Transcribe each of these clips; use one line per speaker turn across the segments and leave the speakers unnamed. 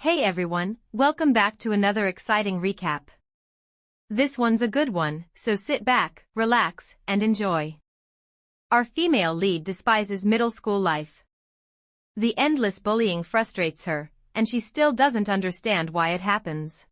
Hey everyone, welcome back to another exciting recap. This one's a good one, so sit back, relax, and enjoy. Our female lead despises middle school life. The endless bullying frustrates her, and she still doesn't understand why it happens.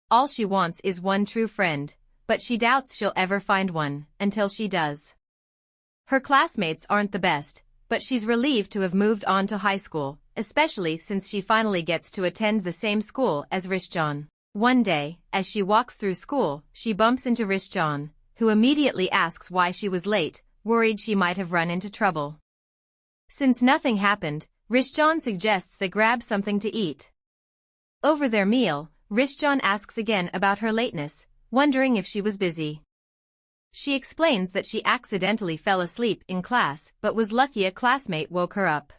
All she wants is one true friend, but she doubts she'll ever find one, until she does. Her classmates aren't the best, but she's relieved to have moved on to high school, especially since she finally gets to attend the same school as Rishjan. One day, as she walks through school, she bumps into Rishjan, who immediately asks why she was late, worried she might have run into trouble. Since nothing happened, Rishjan suggests they grab something to eat. Over their meal, Rishjan asks again about her lateness, wondering if she was busy. She explains that she accidentally fell asleep in class but was lucky a classmate woke her up.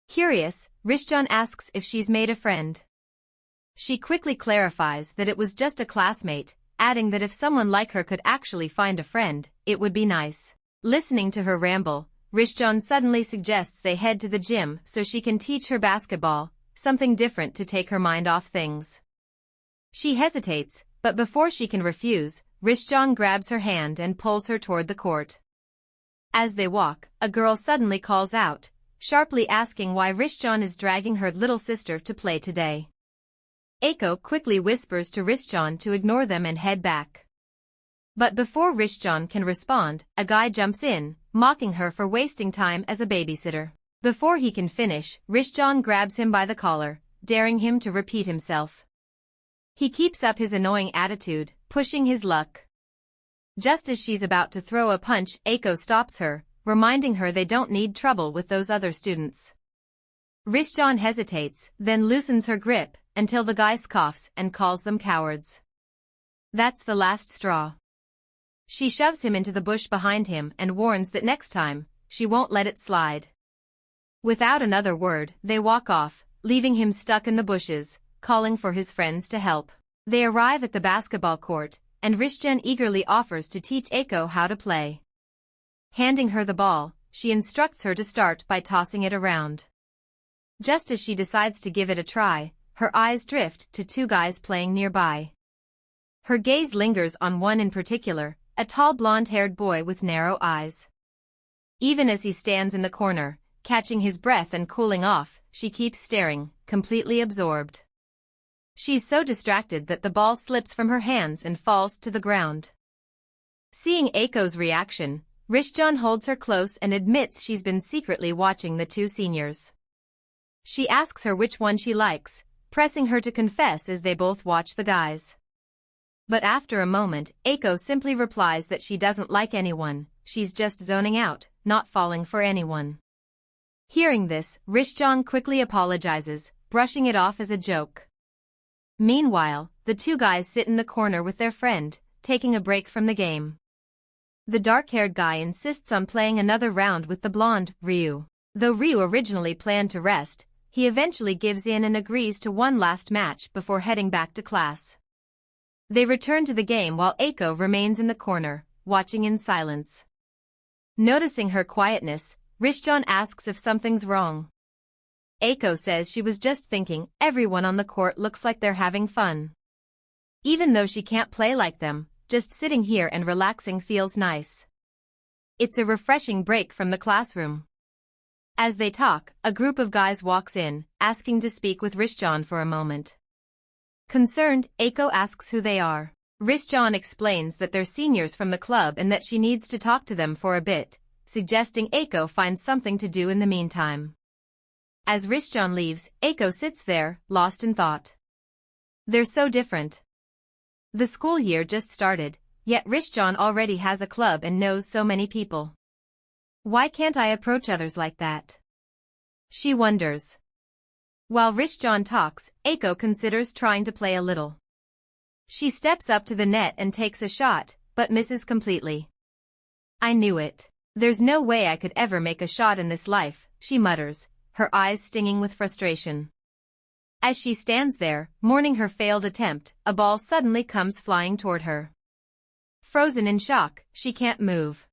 Curious, Rishjan asks if she's made a friend. She quickly clarifies that it was just a classmate, adding that if someone like her could actually find a friend, it would be nice. Listening to her ramble, Rishjan suddenly suggests they head to the gym so she can teach her basketball, something different to take her mind off things. She hesitates, but before she can refuse, Rishjan grabs her hand and pulls her toward the court. As they walk, a girl suddenly calls out, sharply asking why Rishjan is dragging her little sister to play today. Eiko quickly whispers to Rishjan to ignore them and head back. But before Rishjan can respond, a guy jumps in, mocking her for wasting time as a babysitter. Before he can finish, Rishjan grabs him by the collar, daring him to repeat himself. He keeps up his annoying attitude, pushing his luck. Just as she's about to throw a punch, Eiko stops her, reminding her they don't need trouble with those other students. Rishjan hesitates, then loosens her grip, until the guy scoffs and calls them cowards. That's the last straw. She shoves him into the bush behind him and warns that next time, she won't let it slide. Without another word, they walk off, leaving him stuck in the bushes, calling for his friends to help. They arrive at the basketball court, and Rishjan eagerly offers to teach Eiko how to play. Handing her the ball, she instructs her to start by tossing it around. Just as she decides to give it a try, her eyes drift to two guys playing nearby. Her gaze lingers on one in particular, a tall blonde-haired boy with narrow eyes. Even as he stands in the corner, catching his breath and cooling off, she keeps staring, completely absorbed. She's so distracted that the ball slips from her hands and falls to the ground. Seeing Eiko's reaction, Rishjan holds her close and admits she's been secretly watching the two seniors. She asks her which one she likes, pressing her to confess as they both watch the guys. But after a moment, Eiko simply replies that she doesn't like anyone, she's just zoning out, not falling for anyone. Hearing this, Rishjan quickly apologizes, brushing it off as a joke. Meanwhile, the two guys sit in the corner with their friend, taking a break from the game. The dark-haired guy insists on playing another round with the blonde, Ryu. Though Ryu originally planned to rest, he eventually gives in and agrees to one last match before heading back to class. They return to the game while Eiko remains in the corner, watching in silence. Noticing her quietness, Rishjan asks if something's wrong. Eiko says she was just thinking everyone on the court looks like they're having fun. Even though she can't play like them, just sitting here and relaxing feels nice. It's a refreshing break from the classroom. As they talk, a group of guys walks in, asking to speak with Rishjan for a moment. Concerned, Eiko asks who they are. Rishjan explains that they're seniors from the club and that she needs to talk to them for a bit, suggesting Eiko find something to do in the meantime. As Rishjan leaves, Eiko sits there, lost in thought. They're so different. The school year just started, yet Rishjan already has a club and knows so many people. Why can't I approach others like that? She wonders. While Rishjan talks, Eiko considers trying to play a little. She steps up to the net and takes a shot, but misses completely. I knew it. There's no way I could ever make a shot in this life, she mutters, her eyes stinging with frustration. As she stands there, mourning her failed attempt, a ball suddenly comes flying toward her. Frozen in shock, she can't move.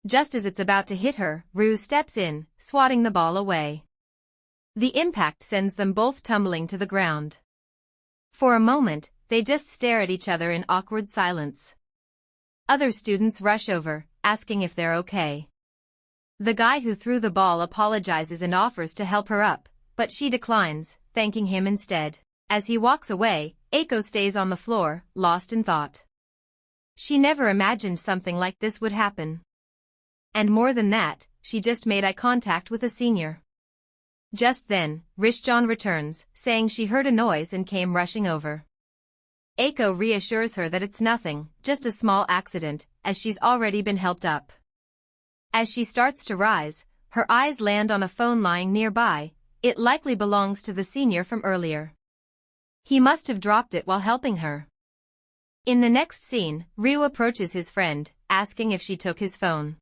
Just as it's about to hit her, Rue steps in, swatting the ball away. The impact sends them both tumbling to the ground. For a moment, they just stare at each other in awkward silence. Other students rush over, asking if they're okay. The guy who threw the ball apologizes and offers to help her up, but she declines, thanking him instead. As he walks away, Eiko stays on the floor, lost in thought. She never imagined something like this would happen. And more than that, she just made eye contact with a senior. Just then, Rishjan returns, saying she heard a noise and came rushing over. Eiko reassures her that it's nothing, just a small accident, as she's already been helped up. As she starts to rise, her eyes land on a phone lying nearby. It likely belongs to the senior from earlier. He must have dropped it while helping her. In the next scene, Ryu approaches his friend, asking if she took his phone.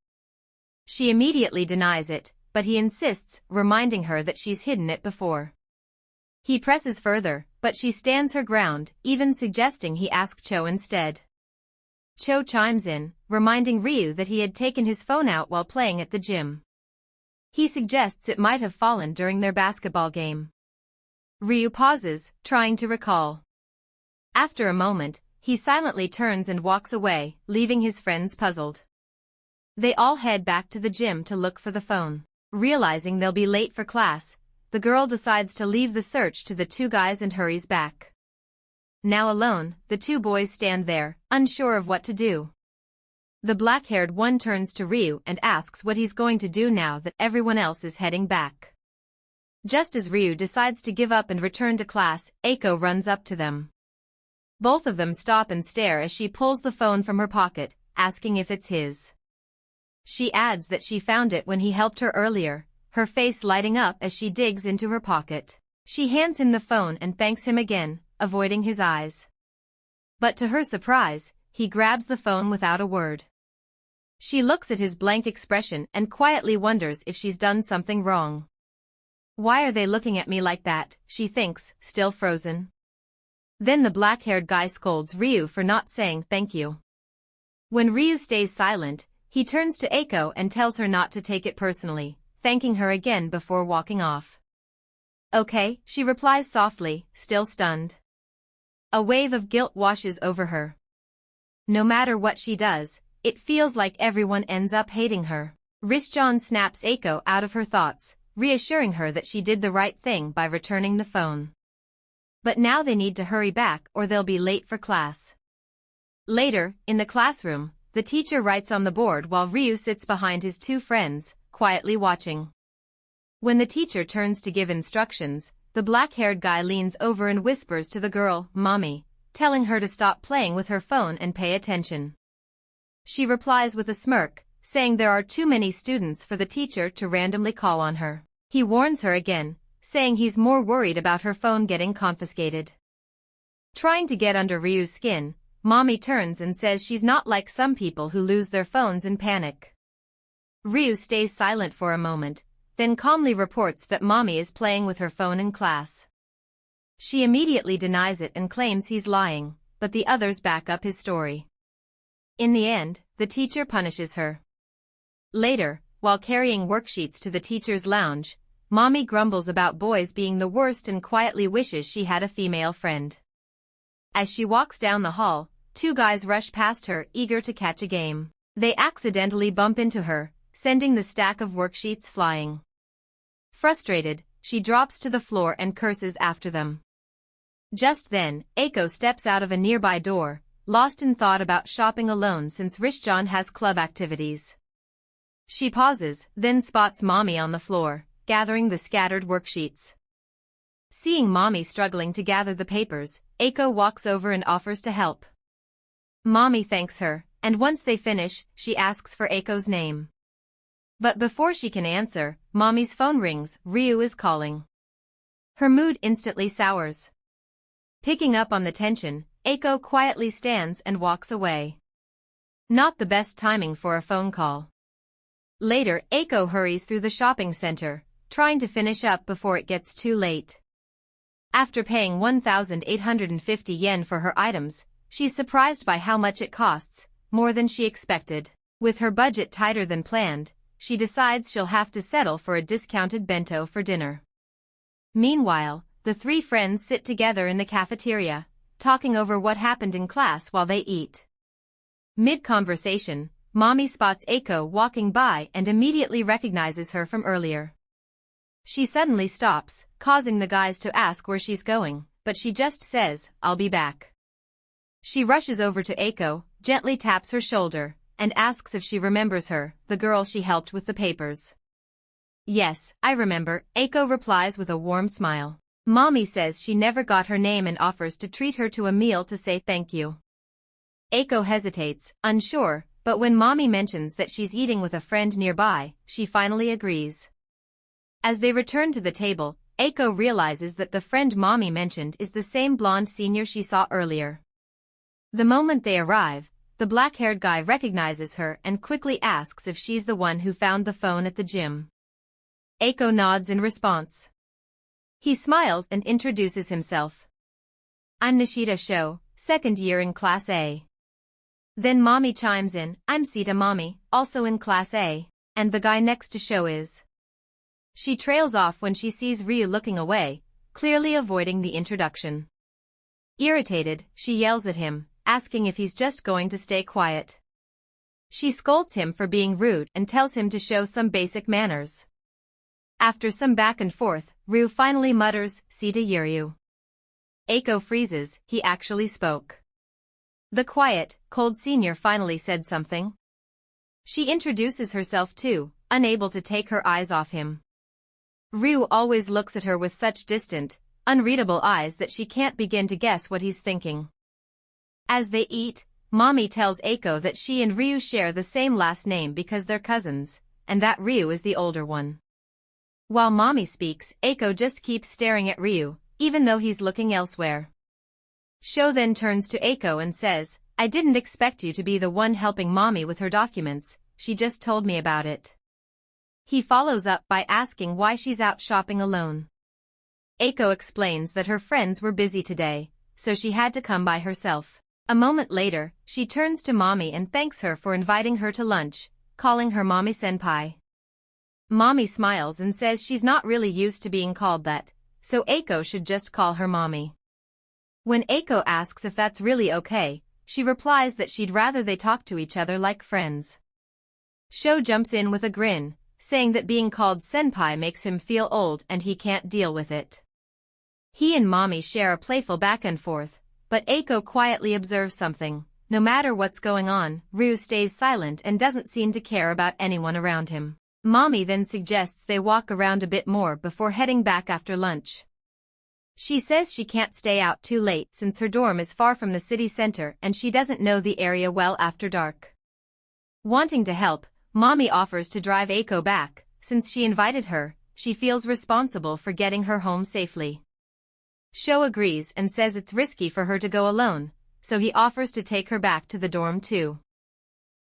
She immediately denies it, but he insists, reminding her that she's hidden it before. He presses further, but she stands her ground, even suggesting he ask Cho instead. Cho chimes in, reminding Ryu that he had taken his phone out while playing at the gym. He suggests it might have fallen during their basketball game. Ryu pauses, trying to recall. After a moment, he silently turns and walks away, leaving his friends puzzled. They all head back to the gym to look for the phone. Realizing they'll be late for class, the girl decides to leave the search to the two guys and hurries back. Now alone, the two boys stand there, unsure of what to do. The black-haired one turns to Ryu and asks what he's going to do now that everyone else is heading back. Just as Ryu decides to give up and return to class, Eiko runs up to them. Both of them stop and stare as she pulls the phone from her pocket, asking if it's his. She adds that she found it when he helped her earlier, her face lighting up as she digs into her pocket. She hands him the phone and thanks him again, avoiding his eyes. But to her surprise, he grabs the phone without a word. She looks at his blank expression and quietly wonders if she's done something wrong. Why are they looking at me like that, she thinks, still frozen. Then the black-haired guy scolds Ryu for not saying thank you. When Ryu stays silent, he turns to Eiko and tells her not to take it personally, thanking her again before walking off. Okay, she replies softly, still stunned. A wave of guilt washes over her. No matter what she does, it feels like everyone ends up hating her. Rishjan snaps Eiko out of her thoughts, reassuring her that she did the right thing by returning the phone. But now they need to hurry back or they'll be late for class. Later, in the classroom, the teacher writes on the board while Ryu sits behind his two friends, quietly watching. When the teacher turns to give instructions, the black-haired guy leans over and whispers to the girl, Mami, telling her to stop playing with her phone and pay attention. She replies with a smirk, saying there are too many students for the teacher to randomly call on her. He warns her again, saying he's more worried about her phone getting confiscated. Trying to get under Ryu's skin, Mami turns and says she's not like some people who lose their phones in panic. Ryu stays silent for a moment, then calmly reports that Mami is playing with her phone in class. She immediately denies it and claims he's lying, but the others back up his story. In the end, the teacher punishes her. Later, while carrying worksheets to the teacher's lounge, Mami grumbles about boys being the worst and quietly wishes she had a female friend. As she walks down the hall, two guys rush past her, eager to catch a game. They accidentally bump into her, sending the stack of worksheets flying. Frustrated, she drops to the floor and curses after them. Just then, Eiko steps out of a nearby door, lost in thought about shopping alone since Rishjan has club activities. She pauses, then spots Mami on the floor, gathering the scattered worksheets. Seeing Mami struggling to gather the papers, Eiko walks over and offers to help. Mami thanks her, and once they finish, she asks for Eiko's name. But before she can answer, Mami's phone rings. Ryu is calling. Her mood instantly sours. Picking up on the tension, Eiko quietly stands and walks away. Not the best timing for a phone call. Later, Eiko hurries through the shopping center, trying to finish up before it gets too late. After paying 1,850 yen for her items, she's surprised by how much it costs, more than she expected. With her budget tighter than planned, she decides she'll have to settle for a discounted bento for dinner. Meanwhile, the three friends sit together in the cafeteria, talking over what happened in class while they eat. Mid-conversation, Mami spots Eiko walking by and immediately recognizes her from earlier. She suddenly stops, causing the guys to ask where she's going, but she just says, "I'll be back." She rushes over to Eiko, gently taps her shoulder, and asks if she remembers her, the girl she helped with the papers. "Yes, I remember," Eiko replies with a warm smile. Mami says she never got her name and offers to treat her to a meal to say thank you. Eiko hesitates, unsure, but when Mami mentions that she's eating with a friend nearby, she finally agrees. As they return to the table, Eiko realizes that the friend Mami mentioned is the same blonde senior she saw earlier. The moment they arrive, the black-haired guy recognizes her and quickly asks if she's the one who found the phone at the gym. Eiko nods in response. He smiles and introduces himself. "I'm Nishida Sho, second year in Class A." Then Mami chimes in, "I'm Sita Mami, also in Class A, and the guy next to Sho is." She trails off when she sees Ryu looking away, clearly avoiding the introduction. Irritated, she yells at him, asking if he's just going to stay quiet. She scolds him for being rude and tells him to show some basic manners. After some back and forth, Ryu finally mutters, "Sita Yuryu." Eiko freezes, he actually spoke. The quiet, cold senior finally said something. She introduces herself too, unable to take her eyes off him. Ryu always looks at her with such distant, unreadable eyes that she can't begin to guess what he's thinking. As they eat, Mami tells Eiko that she and Ryu share the same last name because they're cousins, and that Ryu is the older one. While Mami speaks, Eiko just keeps staring at Ryu, even though he's looking elsewhere. Sho then turns to Eiko and says, "I didn't expect you to be the one helping Mami with her documents, she just told me about it." He follows up by asking why she's out shopping alone. Eiko explains that her friends were busy today, so she had to come by herself. A moment later, she turns to Mami and thanks her for inviting her to lunch, calling her Mami senpai. Mami smiles and says she's not really used to being called that, so Eiko should just call her Mami. When Eiko asks if that's really okay, she replies that she'd rather they talk to each other like friends. Sho jumps in with a grin, saying that being called senpai makes him feel old and he can't deal with it. He and Mami share a playful back and forth, but Eiko quietly observes something. No matter what's going on, Ryu stays silent and doesn't seem to care about anyone around him. Mami then suggests they walk around a bit more before heading back after lunch. She says she can't stay out too late since her dorm is far from the city center and she doesn't know the area well after dark. Wanting to help, Mami offers to drive Eiko back. Since she invited her, she feels responsible for getting her home safely. Sho agrees and says it's risky for her to go alone, so he offers to take her back to the dorm too.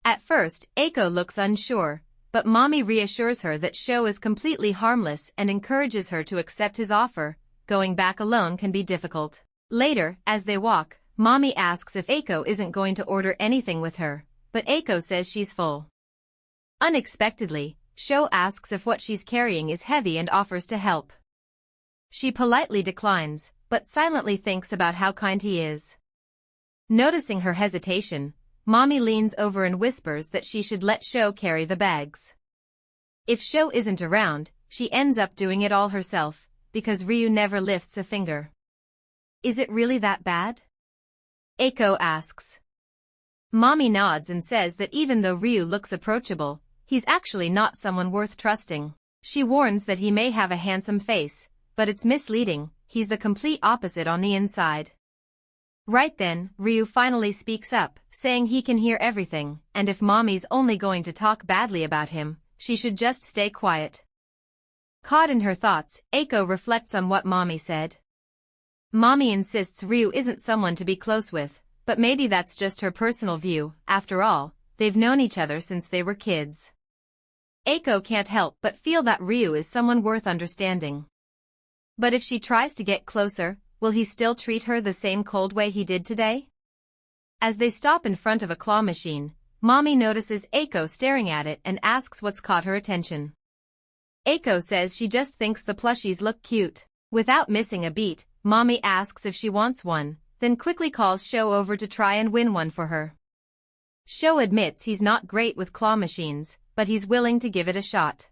At first, Eiko looks unsure, but Mami reassures her that Sho is completely harmless and encourages her to accept his offer. Going back alone can be difficult. Later, as they walk, Mami asks if Eiko isn't going to order anything with her, but Eiko says she's full. Unexpectedly, Sho asks if what she's carrying is heavy and offers to help. She politely declines, but silently thinks about how kind he is. Noticing her hesitation, Mami leans over and whispers that she should let Sho carry the bags. If Sho isn't around, she ends up doing it all herself, because Ryu never lifts a finger. "Is it really that bad?" Eiko asks. Mami nods and says that even though Ryu looks approachable, he's actually not someone worth trusting. She warns that he may have a handsome face, but it's misleading, he's the complete opposite on the inside. Right then, Ryu finally speaks up, saying he can hear everything, and if Mami's only going to talk badly about him, she should just stay quiet. Caught in her thoughts, Eiko reflects on what Mami said. Mami insists Ryu isn't someone to be close with, but maybe that's just her personal view. After all, they've known each other since they were kids. Eiko can't help but feel that Ryu is someone worth understanding. But if she tries to get closer, will he still treat her the same cold way he did today? As they stop in front of a claw machine, Mami notices Eiko staring at it and asks what's caught her attention. Eiko says she just thinks the plushies look cute. Without missing a beat, Mami asks if she wants one, then quickly calls Sho over to try and win one for her. Sho admits he's not great with claw machines, but he's willing to give it a shot.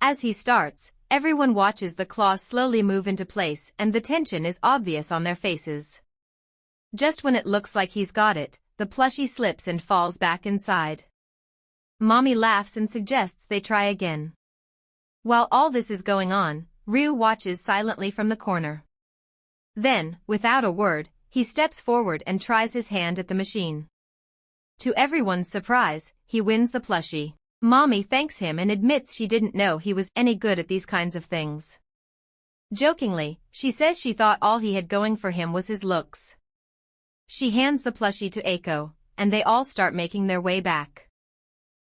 As he starts, everyone watches the claws slowly move into place and the tension is obvious on their faces. Just when it looks like he's got it, the plushie slips and falls back inside. Mami laughs and suggests they try again. While all this is going on, Ryu watches silently from the corner. Then, without a word, he steps forward and tries his hand at the machine. To everyone's surprise, he wins the plushie. Mami thanks him and admits she didn't know he was any good at these kinds of things. Jokingly, she says she thought all he had going for him was his looks. She hands the plushie to Eiko, and they all start making their way back.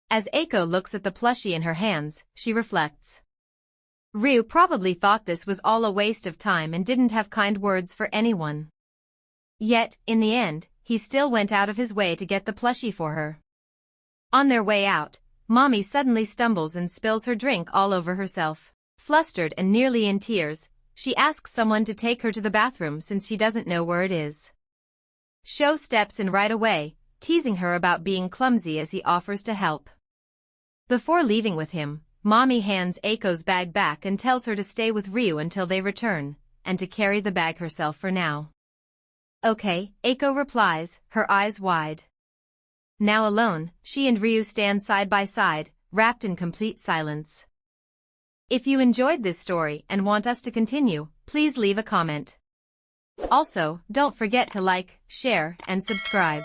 As Eiko looks at the plushie in her hands, she reflects. Ryu probably thought this was all a waste of time and didn't have kind words for anyone. Yet, in the end, he still went out of his way to get the plushie for her. On their way out, Mami suddenly stumbles and spills her drink all over herself. Flustered and nearly in tears, she asks someone to take her to the bathroom since she doesn't know where it is. Sho steps in right away, teasing her about being clumsy as he offers to help. Before leaving with him, Mami hands Eiko's bag back and tells her to stay with Ryu until they return, and to carry the bag herself for now. Okay, Eiko replies, her eyes wide. Now alone, she and Ryu stand side by side, wrapped in complete silence. If you enjoyed this story and want us to continue, please leave a comment. Also, don't forget to like, share, and subscribe.